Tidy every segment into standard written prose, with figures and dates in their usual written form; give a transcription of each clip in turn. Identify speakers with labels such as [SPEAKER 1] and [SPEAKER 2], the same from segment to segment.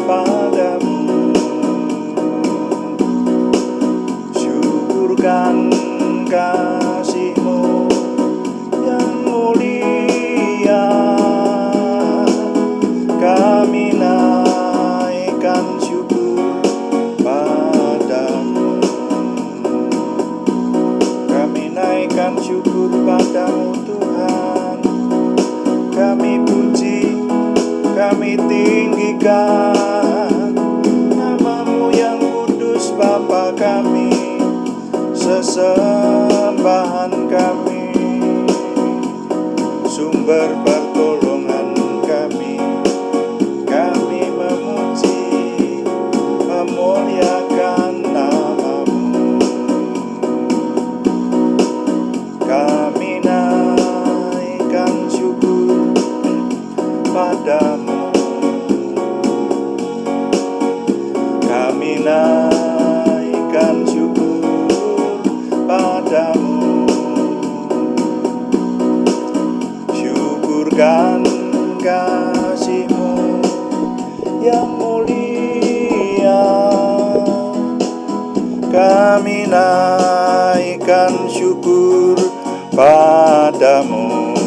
[SPEAKER 1] padamu. Syukurkan kasih-Mu yang mulia, kami naikkan syukur padamu. Kami naikkan syukur padamu Tuhan. Kami puji, kami tinggikan nama-Mu yang kudus Bapa kami, sesembahan kami, sumber pertolongan kami. Kami memuji, memuliakan nama-Mu. Kami naikkan syukur padamu. Kami naikkan syukur padamu. Syukurkan kasih-Mu yang mulia, kami naikkan syukur padamu.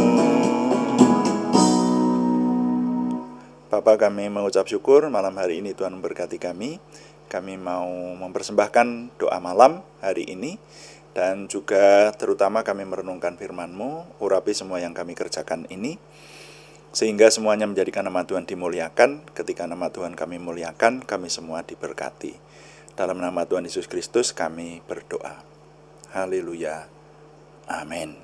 [SPEAKER 1] Bapa, kami mengucap syukur malam hari ini Tuhan memberkati kami. Kami mau mempersembahkan doa malam hari ini, dan juga terutama kami merenungkan firman-Mu. Urapi semua yang kami kerjakan ini, sehingga semuanya menjadikan nama Tuhan dimuliakan. Ketika nama Tuhan kami muliakan, kami semua diberkati. Dalam nama Tuhan Yesus Kristus kami berdoa. Haleluya. Amin.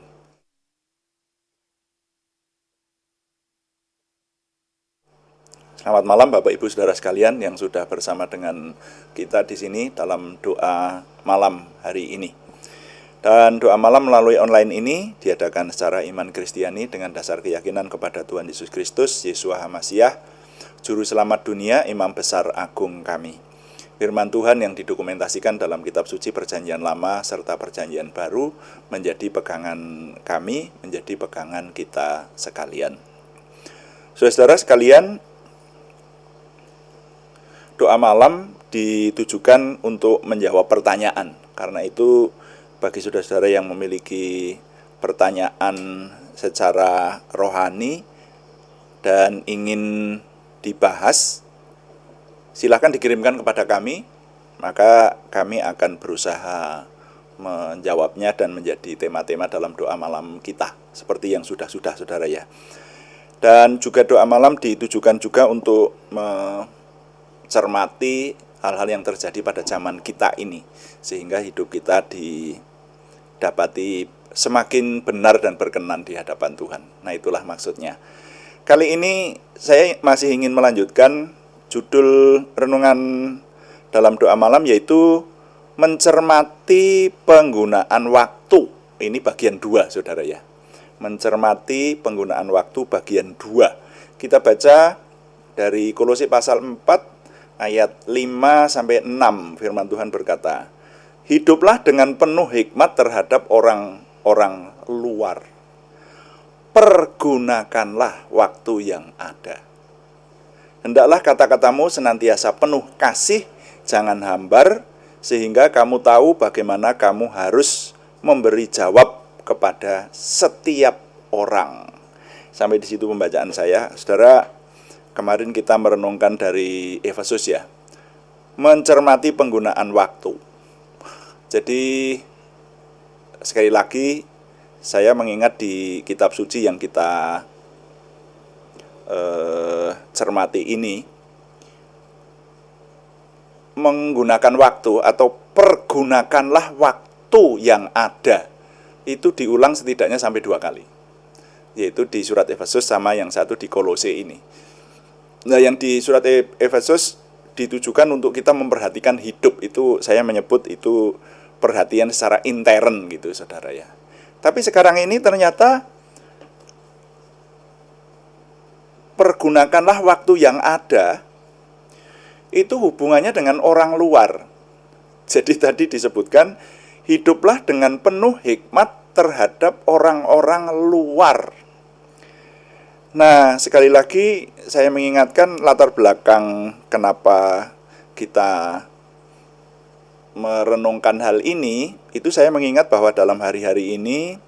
[SPEAKER 1] Selamat malam Bapak Ibu Saudara sekalian yang sudah bersama dengan kita di sini dalam doa malam hari ini. Dan doa malam melalui online ini diadakan secara iman Kristiani dengan dasar keyakinan kepada Tuhan Yesus Kristus, Yeshua HaMasyiah, Juru Selamat dunia, Imam Besar Agung kami. Firman Tuhan yang didokumentasikan dalam kitab suci Perjanjian Lama serta Perjanjian Baru menjadi pegangan kami, menjadi pegangan kita sekalian. Saudara sekalian, doa malam ditujukan untuk menjawab pertanyaan. Karena itu bagi saudara-saudara yang memiliki pertanyaan secara rohani dan ingin dibahas, silakan dikirimkan kepada kami, maka kami akan berusaha menjawabnya dan menjadi tema-tema dalam doa malam kita, seperti yang sudah-sudah saudara ya. Dan juga doa malam ditujukan juga untuk cermati hal-hal yang terjadi pada zaman kita ini, sehingga hidup kita didapati semakin benar dan berkenan di hadapan Tuhan. Nah, itulah maksudnya. Kali ini saya masih ingin melanjutkan judul renungan dalam doa malam, yaitu mencermati penggunaan waktu. Ini bagian 2 saudara ya. Mencermati penggunaan waktu bagian 2. Kita baca dari Kolose pasal 4 ayat 5-6, firman Tuhan berkata, hiduplah dengan penuh hikmat terhadap orang-orang luar. Pergunakanlah waktu yang ada. Hendaklah kata-katamu senantiasa penuh kasih, jangan hambar, sehingga kamu tahu bagaimana kamu harus memberi jawab kepada setiap orang. Sampai di situ pembacaan saya. Saudara, kemarin kita merenungkan dari Efesus ya, mencermati penggunaan waktu. Jadi sekali lagi saya mengingat di kitab suci yang kita cermati ini, menggunakan waktu atau pergunakanlah waktu yang ada, itu diulang setidaknya sampai 2 kali, yaitu di surat Efesus sama yang satu di Kolose ini. Nah, yang di surat Efesus ditujukan untuk kita memperhatikan hidup, itu saya menyebut itu perhatian secara intern gitu saudara ya. Tapi sekarang ini ternyata pergunakanlah waktu yang ada, itu hubungannya dengan orang luar. Jadi tadi disebutkan hiduplah dengan penuh hikmat terhadap orang-orang luar. Nah, sekali lagi saya mengingatkan latar belakang kenapa kita merenungkan hal ini, itu saya mengingat bahwa dalam hari-hari ini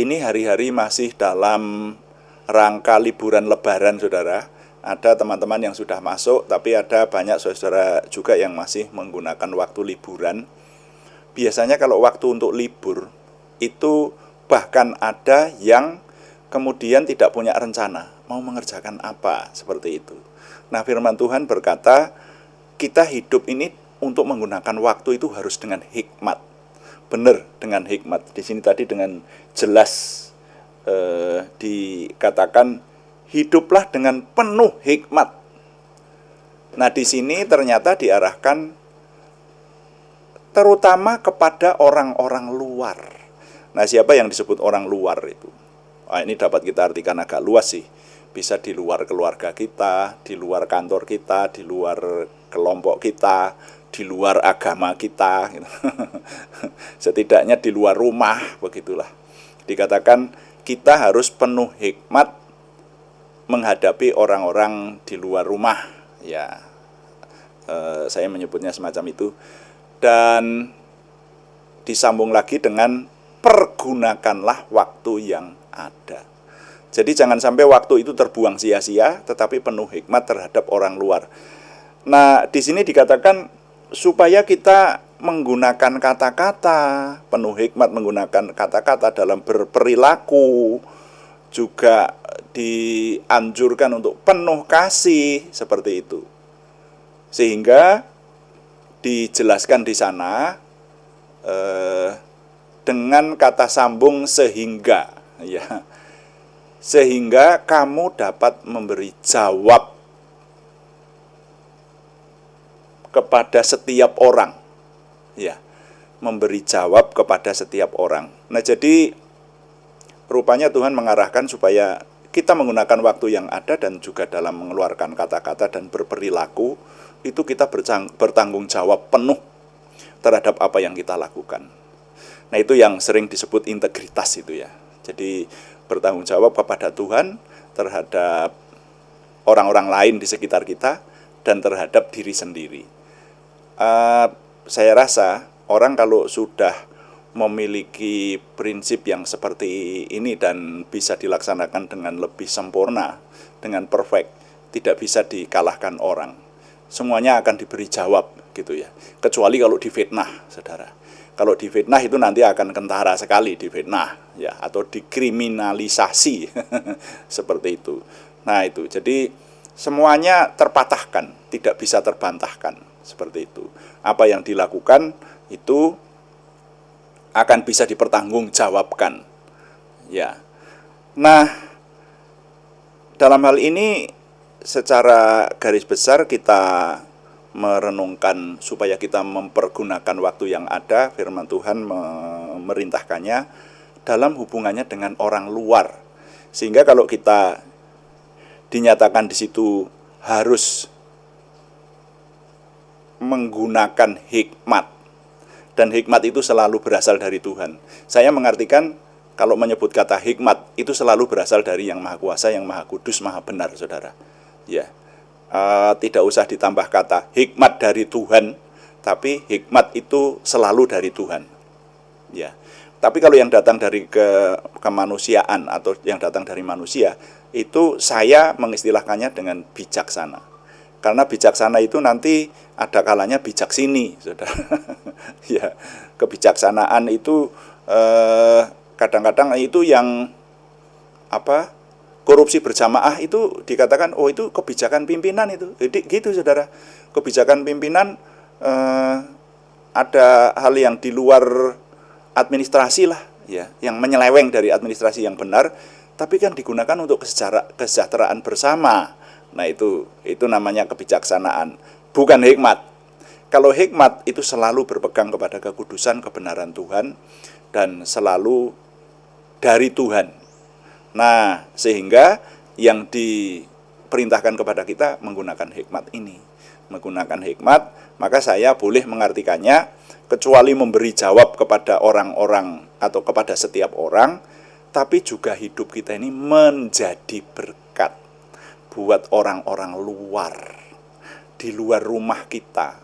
[SPEAKER 1] hari-hari masih dalam rangka liburan lebaran, saudara. Ada teman-teman yang sudah masuk, tapi ada banyak saudara juga yang masih menggunakan waktu liburan. Biasanya kalau waktu untuk libur, itu bahkan ada yang kemudian tidak punya rencana, mau mengerjakan apa, seperti itu. Nah, firman Tuhan berkata, kita hidup ini untuk menggunakan waktu itu harus dengan hikmat. Benar, dengan hikmat. Di sini tadi dengan jelas dikatakan hiduplah dengan penuh hikmat. Nah, di sini ternyata diarahkan terutama kepada orang-orang luar. Nah, siapa yang disebut orang luar itu? Nah, ini dapat kita artikan agak luas sih. Bisa di luar keluarga kita, di luar kantor kita, di luar kelompok kita, di luar agama kita, gitu. Setidaknya di luar rumah, begitulah. Dikatakan kita harus penuh hikmat menghadapi orang-orang di luar rumah. Ya, saya menyebutnya semacam itu. Dan disambung lagi dengan pergunakanlah waktu yang ada. Jadi jangan sampai waktu itu terbuang sia-sia, tetapi penuh hikmat terhadap orang luar. Nah, di sini dikatakan supaya kita menggunakan kata-kata, penuh hikmat menggunakan kata-kata dalam berperilaku, juga dianjurkan untuk penuh kasih, seperti itu. Sehingga dijelaskan di sana dengan kata sambung sehingga, ya, sehingga kamu dapat memberi jawab kepada setiap orang, ya, memberi jawab kepada setiap orang. Nah, jadi rupanya Tuhan mengarahkan supaya kita menggunakan waktu yang ada dan juga dalam mengeluarkan kata-kata dan berperilaku itu kita bertanggung jawab penuh terhadap apa yang kita lakukan. Nah, itu yang sering disebut integritas itu, ya. Jadi bertanggung jawab kepada Tuhan terhadap orang-orang lain di sekitar kita dan terhadap diri sendiri. Saya rasa orang kalau sudah memiliki prinsip yang seperti ini dan bisa dilaksanakan dengan lebih sempurna, dengan perfect, tidak bisa dikalahkan orang. Semuanya akan diberi jawab, gitu ya. Kecuali kalau difitnah, saudara. Kalau difitnah itu nanti akan kentara sekali difitnah, ya, atau dikriminalisasi seperti itu. Nah, itu. Jadi semuanya terpatahkan, tidak bisa terbantahkan, seperti itu. Apa yang dilakukan itu akan bisa dipertanggungjawabkan, ya. Nah, dalam hal ini secara garis besar kita merenungkan supaya kita mempergunakan waktu yang ada. Firman Tuhan memerintahkannya dalam hubungannya dengan orang luar, sehingga kalau kita dinyatakan di situ harus menggunakan hikmat, dan hikmat itu selalu berasal dari Tuhan. Saya mengartikan kalau menyebut kata hikmat itu selalu berasal dari Yang Maha Kuasa, Yang Maha Kudus, Maha Benar, saudara. Ya, tidak usah ditambah kata hikmat dari Tuhan, tapi hikmat itu selalu dari Tuhan. Ya, tapi kalau yang datang dari kemanusiaan atau yang datang dari manusia, itu saya mengistilahkannya dengan bijaksana. Karena bijaksana itu nanti ada kalanya bijak sini, saudara. Ya, kebijaksanaan itu kadang-kadang itu yang korupsi berjamaah itu dikatakan oh itu kebijakan pimpinan itu. Jadi gitu, saudara. Kebijakan pimpinan ada hal yang di luar administrasi lah, ya, yang menyeleweng dari administrasi yang benar, tapi kan digunakan untuk kesejahteraan bersama. Nah, itu namanya kebijaksanaan, bukan hikmat. Kalau hikmat itu selalu berpegang kepada kekudusan, kebenaran Tuhan, dan selalu dari Tuhan. Nah, sehingga yang diperintahkan kepada kita menggunakan hikmat ini. Menggunakan hikmat, maka saya boleh mengartikannya, kecuali memberi jawab kepada orang-orang atau kepada setiap orang, tapi juga hidup kita ini menjadi berkat buat orang-orang luar, di luar rumah kita.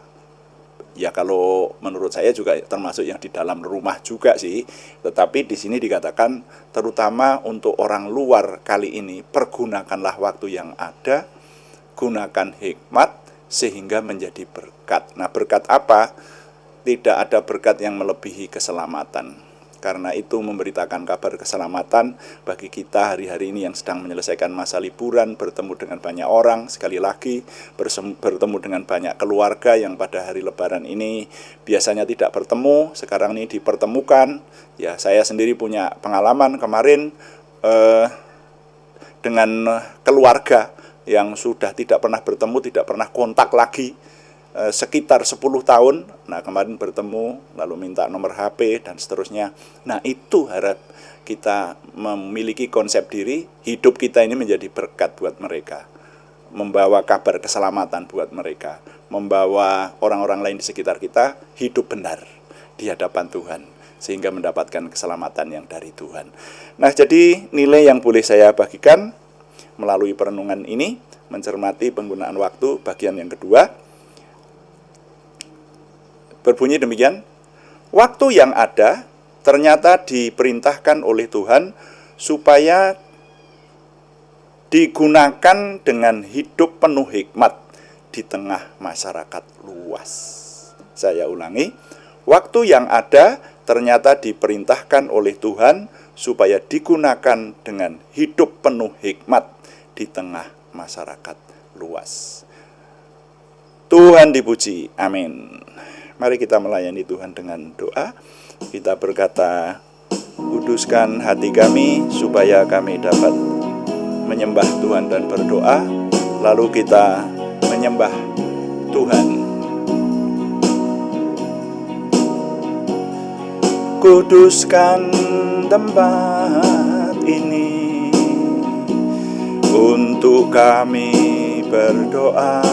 [SPEAKER 1] Ya kalau menurut saya juga termasuk yang di dalam rumah juga sih. Tetapi di sini dikatakan terutama untuk orang luar kali ini, pergunakanlah waktu yang ada, gunakan hikmat sehingga menjadi berkat. Nah, berkat apa? Tidak ada berkat yang melebihi keselamatan. Karena itu memberitakan kabar keselamatan bagi kita hari-hari ini yang sedang menyelesaikan masa liburan, bertemu dengan banyak orang, sekali lagi bertemu dengan banyak keluarga yang pada hari lebaran ini biasanya tidak bertemu, sekarang ini dipertemukan. Ya, saya sendiri punya pengalaman kemarin dengan keluarga yang sudah tidak pernah bertemu, tidak pernah kontak lagi, sekitar 10 tahun. Nah, kemarin bertemu, lalu minta nomor HP dan seterusnya. Nah, itu harap kita memiliki konsep diri, hidup kita ini menjadi berkat buat mereka, membawa kabar keselamatan buat mereka, membawa orang-orang lain di sekitar kita hidup benar di hadapan Tuhan, sehingga mendapatkan keselamatan yang dari Tuhan. Nah, jadi nilai yang boleh saya bagikan melalui perenungan ini, mencermati penggunaan waktu, bagian yang kedua, berbunyi demikian: waktu yang ada ternyata diperintahkan oleh Tuhan supaya digunakan dengan hidup penuh hikmat di tengah masyarakat luas. Saya ulangi, waktu yang ada ternyata diperintahkan oleh Tuhan supaya digunakan dengan hidup penuh hikmat di tengah masyarakat luas. Tuhan dipuji, amin. Mari kita melayani Tuhan dengan doa. Kita berkata, kuduskan hati kami supaya kami dapat menyembah Tuhan dan berdoa. Lalu kita menyembah Tuhan. Kuduskan tempat ini untuk kami berdoa.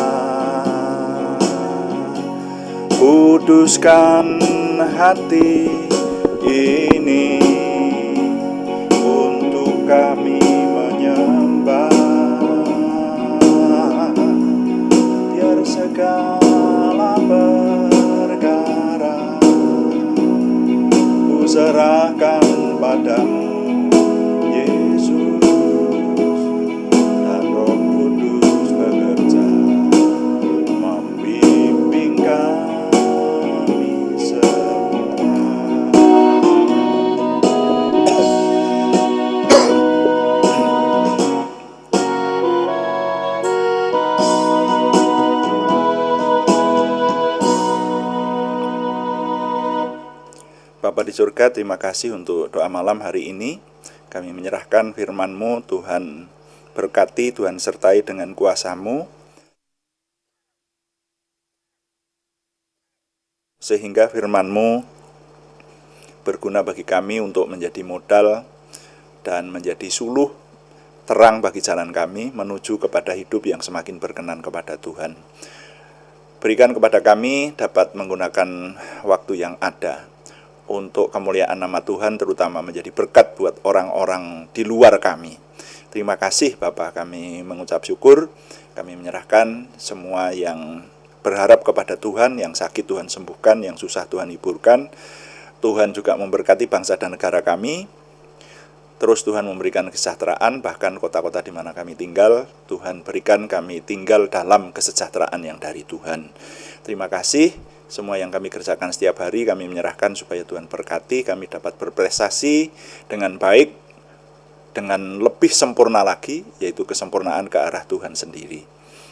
[SPEAKER 1] Kuduskan hati ini untuk kami menyembah, biar segala perkara ku serahkan padamu, Yesus, dan Roh Kudus bekerja membimbing kami. Bapa di surga, terima kasih untuk doa malam hari ini. Kami menyerahkan firman-Mu, Tuhan berkati, Tuhan sertai dengan kuasa-Mu, sehingga firman-Mu berguna bagi kami untuk menjadi modal dan menjadi suluh terang bagi jalan kami menuju kepada hidup yang semakin berkenan kepada Tuhan. Berikan kepada kami dapat menggunakan waktu yang ada untuk kemuliaan nama Tuhan, terutama menjadi berkat buat orang-orang di luar kami. Terima kasih Bapa, kami mengucap syukur. Kami menyerahkan semua yang berharap kepada Tuhan, yang sakit Tuhan sembuhkan, yang susah Tuhan hiburkan. Tuhan juga memberkati bangsa dan negara kami. Terus Tuhan memberikan kesejahteraan, bahkan kota-kota di mana kami tinggal, Tuhan berikan kami tinggal dalam kesejahteraan yang dari Tuhan. Terima kasih. Semua yang kami kerjakan setiap hari kami menyerahkan supaya Tuhan berkati, kami dapat berprestasi dengan baik, dengan lebih sempurna lagi, yaitu kesempurnaan ke arah Tuhan sendiri.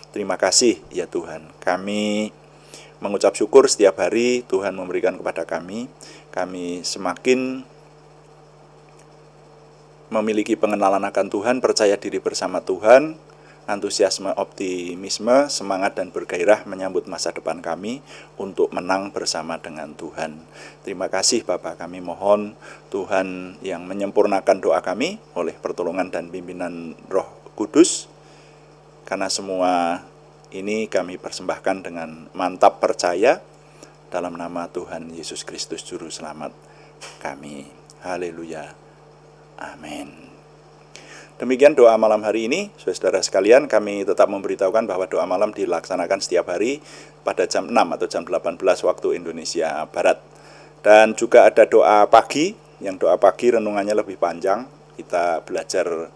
[SPEAKER 1] Terima kasih ya Tuhan. Kami mengucap syukur setiap hari Tuhan memberikan kepada kami. Kami semakin memiliki pengenalan akan Tuhan, percaya diri bersama Tuhan, antusiasme, optimisme, semangat dan bergairah menyambut masa depan kami untuk menang bersama dengan Tuhan. Terima kasih Bapa, kami mohon Tuhan yang menyempurnakan doa kami oleh pertolongan dan pimpinan Roh Kudus. Karena semua ini kami persembahkan dengan mantap percaya dalam nama Tuhan Yesus Kristus Juru Selamat kami. Haleluya. Amin. Demikian doa malam hari ini, saudara sekalian. Kami tetap memberitahukan bahwa doa malam dilaksanakan setiap hari pada jam 6 atau jam 18 waktu Indonesia Barat. Dan juga ada doa pagi, yang doa pagi renungannya lebih panjang. Kita belajar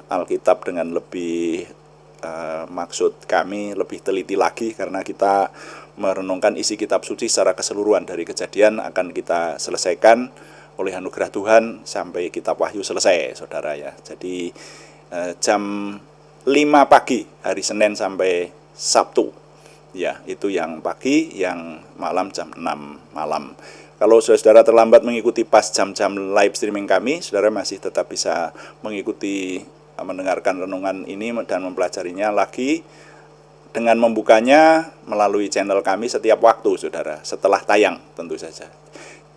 [SPEAKER 1] Alkitab dengan lebih maksud kami lebih teliti lagi, karena kita merenungkan isi kitab suci secara keseluruhan dari Kejadian akan kita selesaikan oleh anugerah Tuhan sampai kitab Wahyu selesai, saudara ya. Jadi jam 5 pagi hari Senin sampai Sabtu ya, itu yang pagi, yang malam jam 6 malam. Kalau saudara terlambat mengikuti pas jam-jam live streaming kami, saudara masih tetap bisa mengikuti, mendengarkan renungan ini dan mempelajarinya lagi dengan membukanya melalui channel kami setiap waktu, saudara, setelah tayang tentu saja.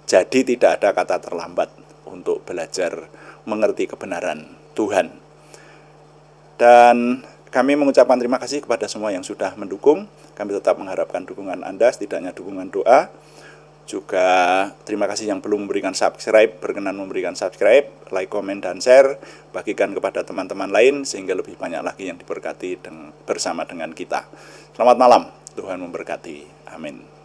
[SPEAKER 1] Jadi tidak ada kata terlambat untuk belajar mengerti kebenaran Tuhan. Dan kami mengucapkan terima kasih kepada semua yang sudah mendukung. Kami tetap mengharapkan dukungan Anda, setidaknya dukungan doa. Juga terima kasih yang belum memberikan subscribe, berkenan memberikan subscribe, like, komen, dan share. Bagikan kepada teman-teman lain sehingga lebih banyak lagi yang diberkati bersama dengan kita. Selamat malam, Tuhan memberkati. Amin.